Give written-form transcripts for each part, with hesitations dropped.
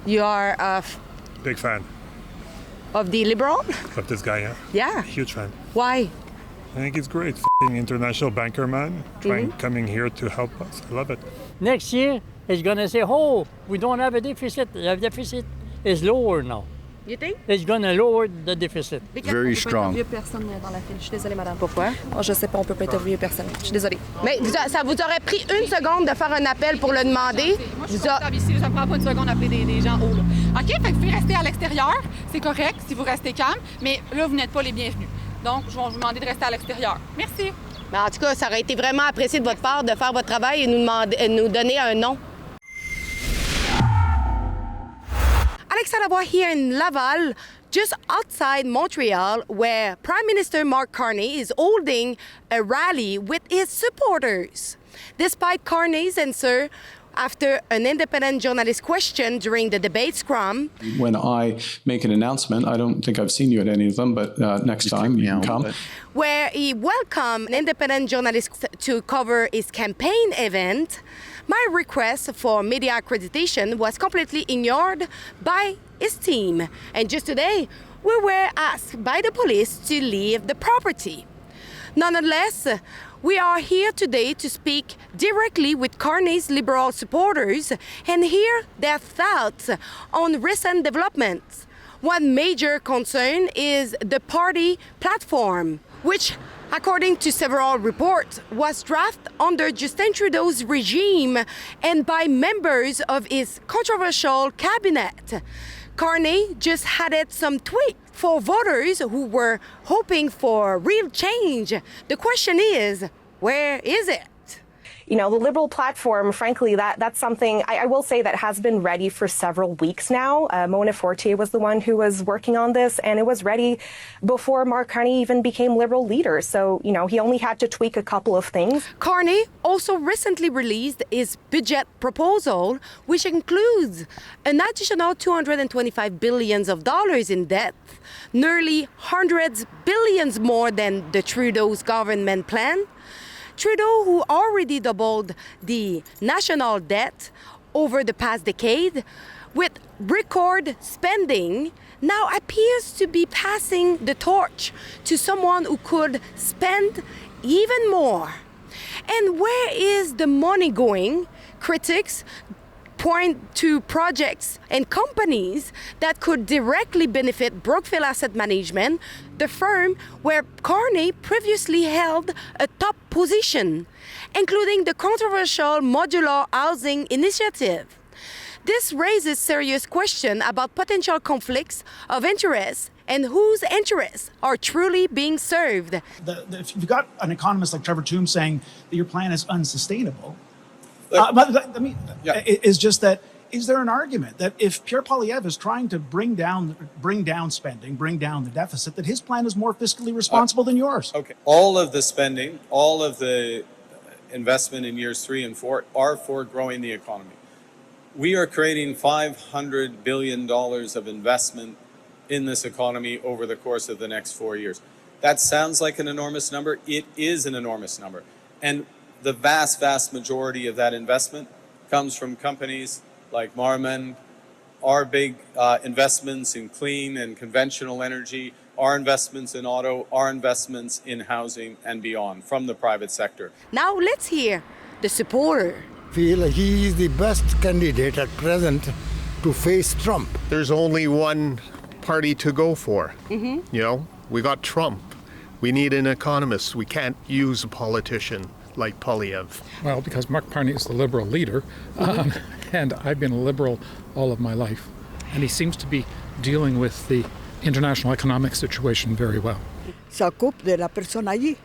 You are Big fan of the Liberal? of this guy, yeah? Yeah. Huge fan. Why? I think he's great. International banker man, coming here to help us. I love it. Next year, he's going to say, oh, we don't have a deficit. The deficit is lower now. You think? It's going to lower the deficit. Very strong. Personne dans la file. Je suis désolée, madame. Pourquoi? Oh, je sais pas, on peut pas interviewer personne. Je suis désolée. Mais ça vous aurait pris une seconde de faire un appel pour le demander. Moi, je suis confortable ici. Ça me prend pas une seconde d'appeler des gens hauts. Là. OK? Fait que vous pouvez rester à l'extérieur. C'est correct si vous restez calme. Mais là, vous n'êtes pas les bienvenus. Donc, je vais vous demander de rester à l'extérieur. Merci. Mais en tout cas, ça aurait été vraiment apprécié de votre part de faire votre travail et nous donner un nom. Alexa Lavoie here in Laval, just outside Montreal, where Prime Minister Mark Carney is holding a rally with his supporters. Despite Carney's answer after an independent journalist question during the debate scrum. When I make an announcement, I don't think I've seen you at any of them, but next time you can come. Where he welcomed an independent journalist to cover his campaign event, my request for media accreditation was completely ignored by his team. And just today, we were asked by the police to leave the property. Nonetheless, we are here today to speak directly with Carney's Liberal supporters and hear their thoughts on recent developments. One major concern is the party platform, which, according to several reports, was drafted under Justin Trudeau's regime and by members of his controversial cabinet. Carney just added some tweaks for voters who were hoping for real change. The question is, where is it? You know, the Liberal platform, frankly, that's something I will say that has been ready for several weeks now. Mona Fortier was the one who was working on this, and it was ready before Mark Carney even became Liberal leader. So, you know, he only had to tweak a couple of things. Carney also recently released his budget proposal, which includes an additional $225 billion in debt, nearly hundreds billions more than the Trudeau's government plan. Trudeau, who already doubled the national debt over the past decade, with record spending, now appears to be passing the torch to someone who could spend even more. And where is the money going? Critics point to projects and companies that could directly benefit Brookfield Asset Management, the firm where Carney previously held a top position, including the controversial modular housing initiative. This raises serious questions about potential conflicts of interest and whose interests are truly being served. If you've got an economist like Trevor Toombs saying that your plan is unsustainable, is just that, is there an argument that if Pierre Poilievre is trying to bring down spending, bring down the deficit, that his plan is more fiscally responsible than yours? Okay. All of the spending, all of the investment in years 3 and 4 are for growing the economy. We are creating $500 billion of investment in this economy over the course of the next 4 years. That sounds like an enormous number. It is an enormous number. And the vast, vast majority of that investment comes from companies like Marmon, our big investments in clean and conventional energy, our investments in auto, our investments in housing and beyond from the private sector. Now let's hear the supporter. Feel he is the best candidate at present to face Trump. There's only one party to go for. You know, we got Trump. We need an economist. We can't use a politician like Poilievre. Well, because Mark Carney is the Liberal leader, and I've been a Liberal all of my life, and he seems to be dealing with the international economic situation very well. S'occupe de la personne allí.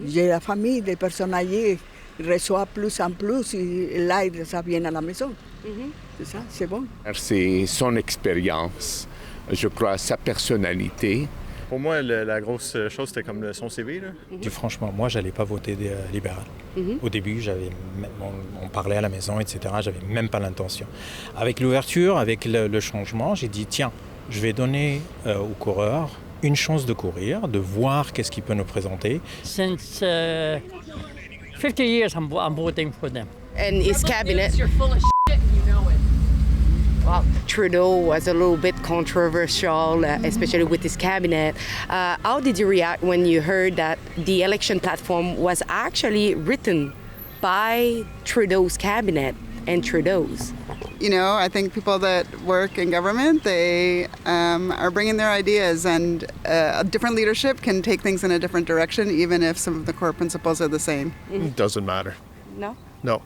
J'ai la famille des personnes allí, reçoit plus en plus et l'aide, ça vient à la maison. C'est ça, c'est bon. C'est son expérience, je crois, sa personnalité. Pour moi, la grosse chose, c'était comme son CV. Là. Franchement, moi, j'allais pas voter libéral. Au début, on parlait à la maison, etc. J'avais même pas l'intention. Avec l'ouverture, avec le changement, j'ai dit, tiens, je vais donner aux coureurs une chance de courir, de voir qu'est-ce qu'il peut nous présenter. Since 50 years, I'm voting for them. And his cabinet. You're full of shit and you know it. Well, Trudeau was a little bit controversial, especially with his cabinet. How did you react when you heard that the election platform was actually written by Trudeau's cabinet and Trudeau's? You know, I think people that work in government, they are bringing their ideas, and a different leadership can take things in a different direction, even if some of the core principles are the same. It doesn't matter. No? No.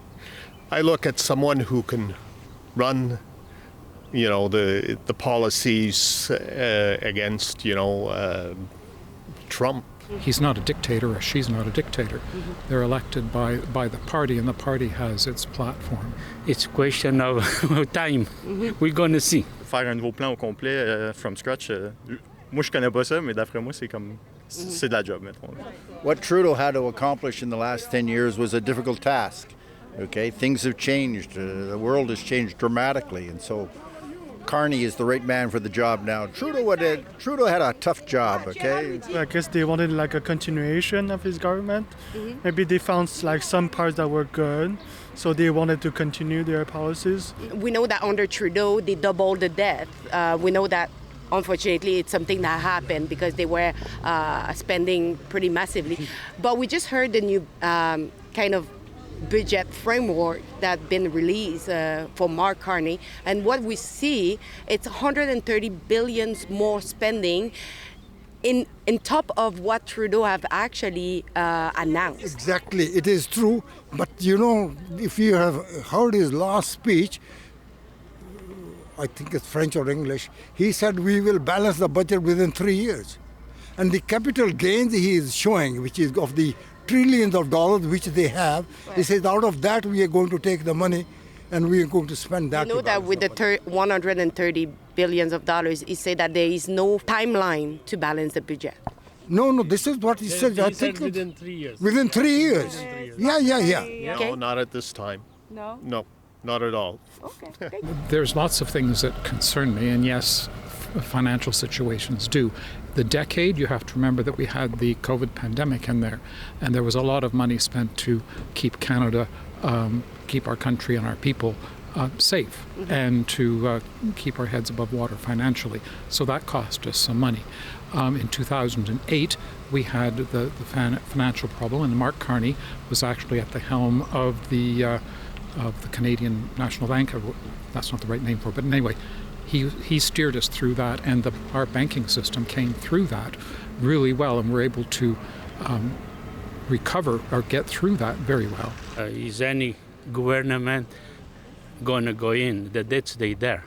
I look at someone who can run, you know, the policies against, you know, Trump. He's not a dictator, or she's not a dictator. They're elected by the party, and the party has its platform. It's a question of time. We're going to see. Faire un nouveau plan au complet from scratch, moi je connais pas ça, mais d'après moi c'est comme c'est de la job, mettons. What Trudeau had to accomplish in the last 10 years was a difficult task. Okay, things have changed. The world has changed dramatically, and so Carney is the right man for the job now. Trudeau had a tough job, okay? I guess they wanted like a continuation of his government. Maybe they found like some parts that were good, so they wanted to continue their policies. We know that under Trudeau, they doubled the debt. We know that, unfortunately, it's something that happened because they were spending pretty massively. But we just heard the new kind of budget framework that's been released for Mark Carney, and what we see, it's 130 billion more spending in top of what Trudeau have actually announced. Exactly, it is true. But you know, if you have heard his last speech, I think it's French or English, he said we will balance the budget within 3 years. And the capital gains he is showing, which is of the trillions of dollars which they have, he says out of that we are going to take the money and we are going to spend that. You know that with the 130 billions of dollars, he said that there is no timeline to balance the budget. No, this is what he said. I think within 3 years. Within 3 years. Yeah. No, not at this time. No? No, not at all. Okay. There's lots of things that concern me, and yes, financial situations do. The decade, you have to remember that we had the COVID pandemic in there, and there was a lot of money spent to keep Canada, keep our country and our people safe, and to keep our heads above water financially. So that cost us some money. In 2008, we had the financial problem, and Mark Carney was actually at the helm of the Canadian National Bank. That's not the right name for it, but anyway, he steered us through that, and our banking system came through that really well, and we're able to recover or get through that very well. Is any government going to go in? The debt stay there,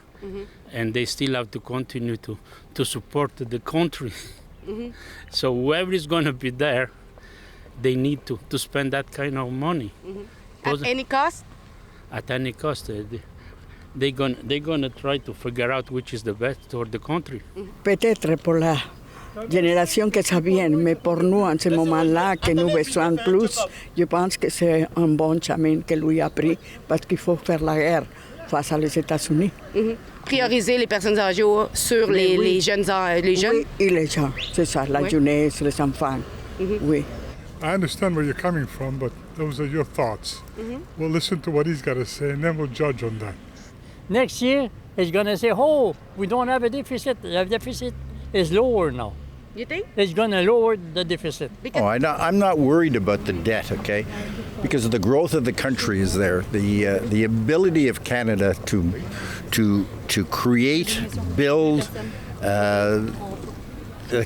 and they still have to continue to support the country. So whoever is going to be there, they need to spend that kind of money. At any cost? At any cost. They're gonna try to figure out which is the best for the country. Peut-être pour la génération que ça vient, mais pour nous, en ce moment-là, que nous besoin plus, je pense que c'est un bon chemin que lui a pris, parce qu'il faut faire la guerre face aux États-Unis. Prioriser les personnes âgées sur les jeunes. Oui, et les gens, c'est ça, la jeunesse, les enfants. Oui. I understand where you're coming from, but those are your thoughts. We'll listen to what he's got to say, and then we'll judge on that. Next year, he's going to say, oh, we don't have a deficit. The deficit is lower now. You think? It's going to lower the deficit. I'm not worried about the debt, okay? Because the growth of the country is there. The ability of Canada to create, build,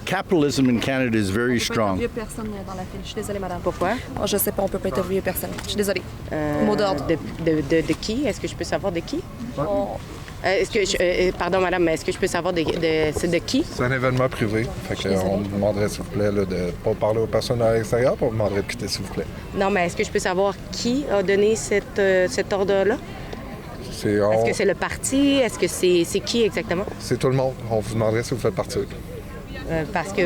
capitalism in Canada is very strong. Personne dans la file. Je suis désolée, madame. Pourquoi? Oh, je sais pas, on peut pas interviewer personne. Je suis désolée. Mot d'ordre. De qui? Est-ce que je peux savoir de qui? Pardon, madame, mais est-ce que je peux savoir c'est de qui? C'est un événement privé. Fait qu'on vous demanderait, s'il vous plaît, de ne pas parler aux personnes à l'extérieur, puis on vous demanderait de quitter, s'il vous plaît. Non, mais est-ce que je peux savoir qui a donné cet ordre-là? Est-ce que c'est le parti? Est-ce que c'est qui exactement? C'est tout le monde. On vous demanderait si vous faites partie. Parce que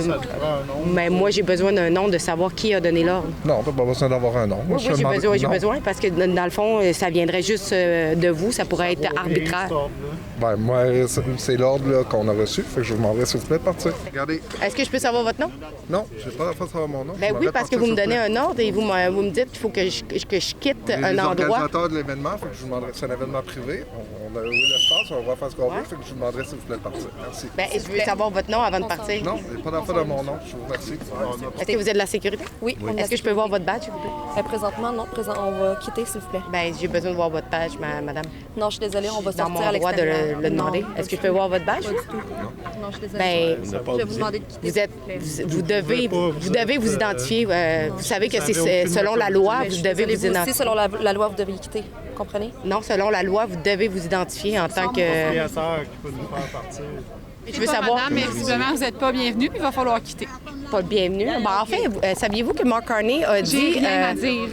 moi, j'ai besoin d'un nom, de savoir qui a donné l'ordre. Non, t'as pas besoin d'avoir un nom. Oui, j'ai besoin, parce que dans le fond, ça viendrait juste de vous, ça pourrait être arbitraire. Ben, moi, c'est l'ordre qu'on a reçu, fait que je vous demanderais s'il vous plaît de partir. Regardez. Est-ce que je peux savoir votre nom? Non, j'ai pas la face de savoir mon nom. Ben oui, parce que vous me donnez un ordre et vous me dites qu'il faut que je quitte un endroit. C'est l'organisateur de l'événement, fait que je vous demanderais, c'est un événement privé. On a oui l'espace, on va faire ce qu'on veut, fait que je vous demanderai si vous voulez partir. Merci. Ben, je veux savoir votre nom avant de partir. Non, il n'y a pas d'enfant de mon nom, je vous remercie. Est-ce que vous êtes de la sécurité? Oui. Est-ce que je peux voir votre badge, s'il vous plaît? Présentement, non. On va quitter, s'il vous plaît. Ben, j'ai besoin de voir votre badge, madame. Non, je suis désolée, on va Dans sortir à mon droit de l'extérieur. le demander. Non, Est-ce que je peux voir votre badge? Pas du tout. Non, je suis désolée. Ben, je vais vous demander de quitter. Vous devez vous identifier. Vous savez que c'est selon la loi, vous devez vous identifier. Aussi, selon la loi, vous devez quitter. Comprenez? Non, selon la loi, vous devez vous identifier en tant que... Je veux savoir. Madame, mais visiblement, vous n'êtes pas bienvenue, puis il va falloir quitter. Pas le bienvenu. Ben, en fait, saviez-vous que Mark Carney a dit... J'ai rien à dire.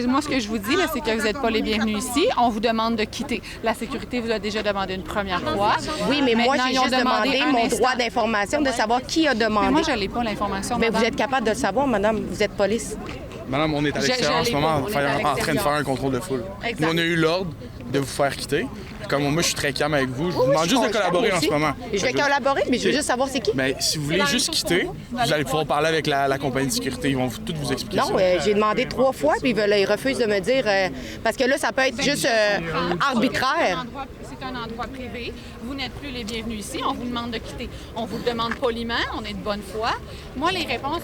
Moi, ce que je vous dis, là, c'est que vous n'êtes pas les bienvenus ici. On vous demande de quitter. La sécurité vous a déjà demandé une première fois. Oui, mais moi, Maintenant, j'ai ils ont juste demandé mon instant. droit d'information, de savoir qui a demandé. Mais moi, je n'ai pas l'information, Mais madame. vous êtes capable de le savoir, madame. Vous êtes police. Madame, on est à l'extérieur en ce moment, en train de faire un contrôle de foule. Exact. Nous, on a eu l'ordre de vous faire quitter. Comme moi, je suis très calme avec vous. Je vous demande juste de collaborer en ce moment. Je vais collaborer, mais je veux juste savoir c'est qui. Mais si vous voulez juste quitter, vous allez pouvoir parler avec la compagnie de sécurité. Ils vont tout vous expliquer Non, j'ai demandé 3 fois, puis ils refusent de me dire... parce que là, ça peut être juste arbitraire. C'est un endroit privé. Vous n'êtes plus les bienvenus ici. On vous demande de quitter. On vous le demande poliment. On est de bonne foi. Moi, les réponses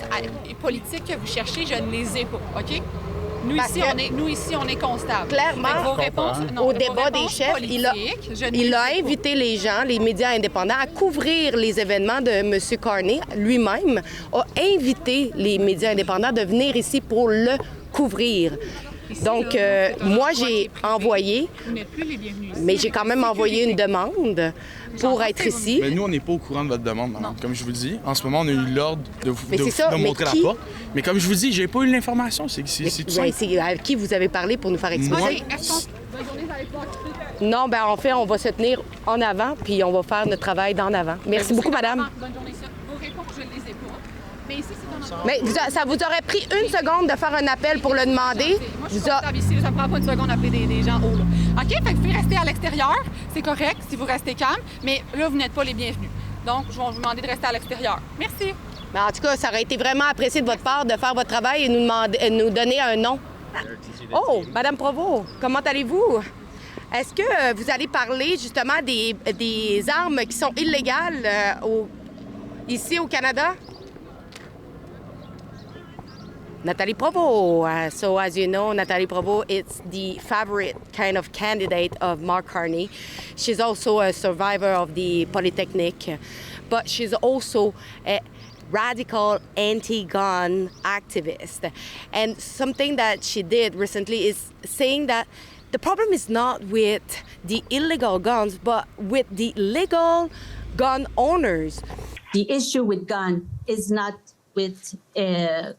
politiques que vous cherchez, je ne les ai pas. OK? Nous ici, on est constable. Clairement, vos réponses, au débat des chefs, il a invité les gens, les médias indépendants, à couvrir les événements de M. Carney. Lui-même a invité les médias indépendants de venir ici pour le couvrir. Donc, moi, j'ai envoyé, mais j'ai quand même envoyé une demande pour être ici. Mais nous, on n'est pas au courant de votre demande, madame. Comme je vous le dis, en ce moment, on a eu l'ordre de vous montrer la porte. Mais comme je vous dis, j'ai pas eu l'information. C'est tout simple. C'est à qui vous avez parlé pour nous faire expliquer? Non, ben en fait, on va se tenir en avant, puis on va faire notre travail d'en avant. Merci beaucoup, madame. Bonne journée. Vos réponses, je ne les ai pas. Mais ici, c'est un endroit... Mais ça vous aurait pris 1 seconde de faire un appel pour le demander. Moi, je suis constable ici. Ça ne prend pas 1 seconde d'appeler des gens hauts. Là. OK? Fait que vous pouvez rester à l'extérieur. C'est correct si vous restez calme. Mais là, vous n'êtes pas les bienvenus. Donc, je vais vous demander de rester à l'extérieur. Merci. Mais en tout cas, ça aurait été vraiment apprécié de votre part de faire votre travail et nous donner un nom. Oh, Madame Provost, comment allez-vous? Est-ce que vous allez parler justement des armes qui sont illégales ici au Canada? Nathalie Provost. So as you know, Nathalie Provost is the favorite kind of candidate of Mark Carney. She's also a survivor of the Polytechnic, but she's also a radical anti-gun activist. And something that she did recently is saying that the problem is not with the illegal guns, but with the legal gun owners. The issue with gun is not with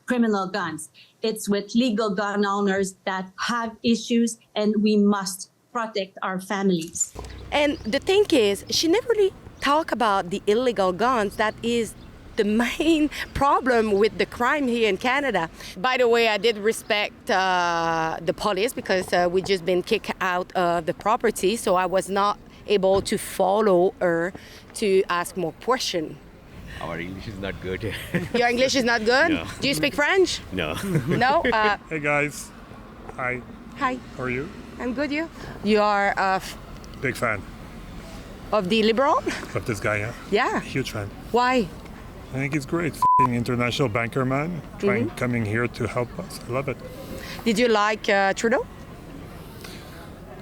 criminal guns. It's with legal gun owners that have issues, and we must protect our families. And the thing is, she never really talked about the illegal guns. That is the main problem with the crime here in Canada. By the way, I did respect the police because we just been kicked out of the property, so I was not able to follow her to ask more questions. Our English is not good. Your English is not good? No. Do you speak French? No. No? Hey guys. Hi. Hi. How are you? I'm good, you? You are Big fan of the Liberal? of this guy, yeah? Yeah. Huge fan. Why? I think he's great. International banker man, coming here to help us. I love it. Did you like Trudeau?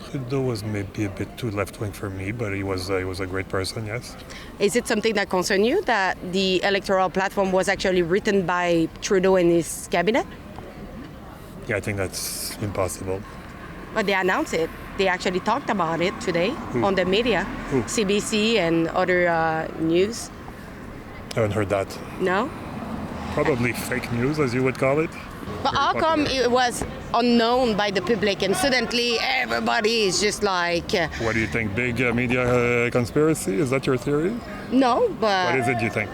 Trudeau was maybe a bit too left-wing for me, but he was a great person, yes. Is it something that concerns you, that the electoral platform was actually written by Trudeau and his cabinet? Yeah, I think that's impossible. But they announced it. They actually talked about it today on the media, CBC and other news. I haven't heard that. No? Probably fake news, as you would call it. But how come it was unknown by the public and suddenly everybody is just like... What do you think? Big media conspiracy? Is that your theory? No, but... What is it, you think?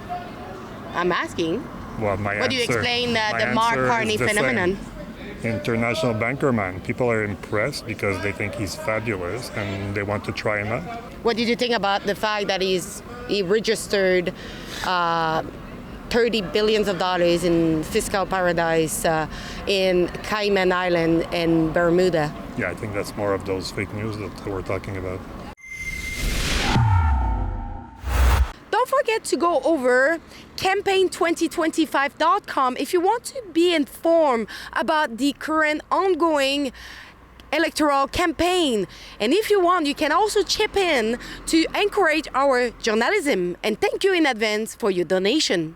I'm asking. Well, What do you explain the Mark Carney phenomenon? International banker man. People are impressed because they think he's fabulous and they want to try him out. What did you think about the fact that he registered $30 billion in fiscal paradise in Cayman Island and Bermuda? Yeah, I think that's more of those fake news that we're talking about. forget to go over campaign2025.com if you want to be informed about the current ongoing electoral campaign. And if you want, you can also chip in to encourage our journalism. And thank you in advance for your donation.